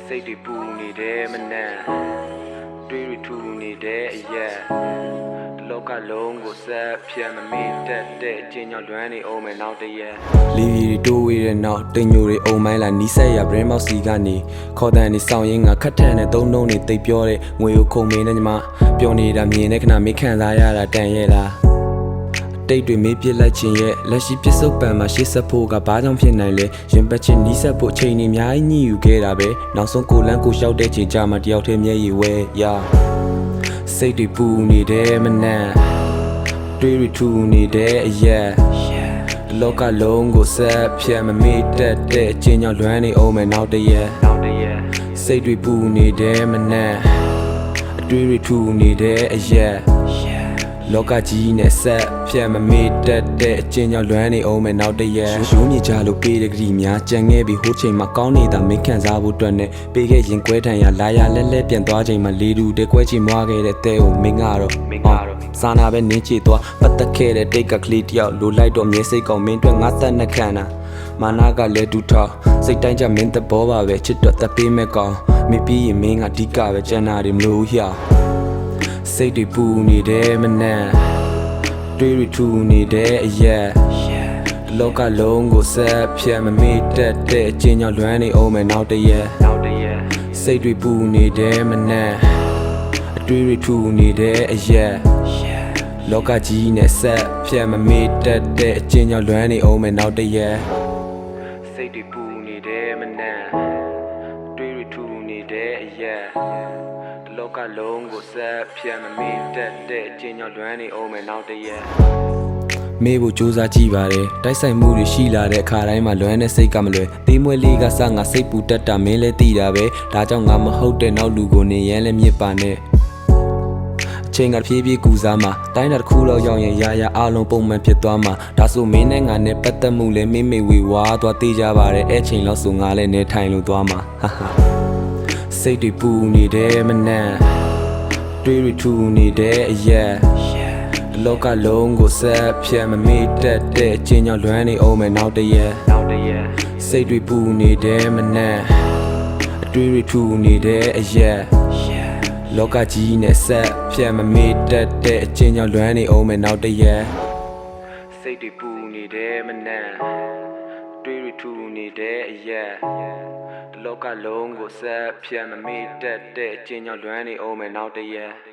စိတ်တွေပူနေတယ်မနှံတွေးရထူနေတဲ့ရက်လောကလုံးကိုဆက်ဖြတ်မမေ့တတ်တဲ့အချင်းကြောင့်လွမ်းနေအောင်မယ်နောက်တရက်လီရီတိုးဝေးတဲ့နောက်တင်ညိုတွေအုံမိုင်းလာနီးဆက်ရ brain mouse စီကနေခေါ်တန်နေဆောင်ရင်းငါခတ်ထန်တဲ့သုံးလုံးတွေတိတ်ပြောတဲ့ငွေကိုခုံမင်းနဲ့ညီမပြောနေတာမြင်တဲ့ခဏမေးခံစားရတာတန်ရဲ့လားတိတ်တွေမေးပြစ်လိုက်ခြင်းရဲ့လက်ရှိပြစ်စုံပံမှာရှေ့ဆက်ဖို့ကဘာကြောင့်ဖြစ်နိုင်လဲရင်ပတ်ချင်းနီးဆက်ဖို့အချိန်ကြီးအများကြီးညှိယူခဲ့တာပဲနောက်ဆုံးကိုလန်းကိုလျှောက်တဲ့ချိန်ကြာမှတယောက်တည်းမျက်ရည်ဝဲရစိတ်တွေပူနေတယ်မနှံတွေးရထူနေတဲ့အရက်လောကလုံးကိုဆက်ဖြတ်မမေ့တတ်တဲ့အချင်းကြောင့်လွမ်းနေအောင်မယ်နောက်တရက်စိတ်တွေပူနေတယ်မနှံအတွေးရထူနေတဲ့အရက်လောကကြီးနဲ့ဆက်ဖြတ်မမေ့တတ်တဲ့အချင်းကြောင့်လွမ်းနေအောင်မယ်နောက်တရက်ရိုးမြေချလို့ပေးတဲ့ကတိများကြံခဲ့ပြီးဟိုချိန်မှာကောင်းနေတာမင်းခံစားဖို့အတွက်နဲ့ပေးခဲ့ရင်ကွဲထန်ရလာရလဲလဲပြန်သွားချိန်မှာလေတူတဲကွဲချီမွားခဲ့တဲ့တဲကိုမင်းကတော့စာနာပဲနင်းချေသွားပတ်သက်ခဲ့တဲ့တိတ်ကကလေးတယောက်လိုလိုက်တော့မြေစိတ်ကောင်မင်းအတွက်ငါသက်နှက်ခံတာမာနာကလည်းဒူထောက်စိတ်တိုင်းကြမင်းသဘောပါပဲချစ်တော့သက်ပေးမဲ့ကောင်မိပြီးရင်မင်းကအဓိကပဲကျန်တာတွေမလို့ရစိတ်တွေပူနေတယ်မနှံတွေးရထူနေတဲ့အရက်လောကလုံးကိုဆက်ဖြတ်မမေ့တတ်တဲ့အချင်းကြောင့်လွမ်းနေအောင်မယ်နောက်တရက်စိတ်တွေပူနေတယ်မနှံအတွေးရထူနေတဲ့အရက်လောကကြီးနဲ့ဆက်ဖြတ်မမေ့တတ်တဲ့အချင်းကြောင့်လွမ်းနေအောင်မယ်နောက်တရက်စိတ်တွေပူနေတယ်မနှံတွေးရထူနေတဲ့အရက်လောကလုံးကိုဆက်ဖြတ်မမေ့တတ်တဲ့အချင်းကြောင့်လွမ်းနေအောင်မယ်နောက်တရက်မေးဖို့စူးစမ်းကြည့်ပါတယ်တိုက်ဆိုင်မှုတွေရှိလာတဲ့အခါတိုင်းမှာလွမ်းတဲ့စိတ်ကမလွယ်သေးမွဲလေးကစငါစိတ်ပူတတ်တာမင်းလည်းသိတာပဲဒါကြောင့်ငါမဟုတ်တဲ့နောက်လူကိုနေရန်လည်းမြစ်ပါနဲ့အချိန်ကဖြည်းဖြည်းကူစားမှာတိုင်းတာတစ်ခုတော့ရောက်ရင်ရာအားလုံးပုံမှန်ဖြစ်သွားမှာဒါဆိုမင်းနဲ့ငါနဲ့ပတ်သက်မှုလည်းမေ့မေ့ဝေဝါသွားသေးကြပါတယ်အဲ့ချိန်လောက်ဆိုငါလည်းနေထိုင်လို့သွားမှာဟာဟာစိတ်တွေပူနေတယ်မနှံတွေးရထူနေတဲ့အရက်လောကလုံးကိုဆက်ဖြတ်မမေ့တတ်တဲ့အချင်းကြောင့်လွမ်းနေအောင်မယ်နောက်တရက်စိတ်တွေပူနေတယ်မနှံအတွေးရထူနေတဲ့အရက်လောကကြီးနဲ့ဆက်ဖြတ်မမေ့တတ်တဲ့အချင်းကြောင့်လွမ်းနေအောင်မယ်နောက်တရက်စိတ်တွေပူနေတယ်မနှံတွေးရထူနေတဲ့အရက်လောကလုံးကိုဆက်ဖြတ်မမေ့တတ်တဲ့အချင်းကြောင့်လွမ်းနေအောင်မယ်နောက်တရက်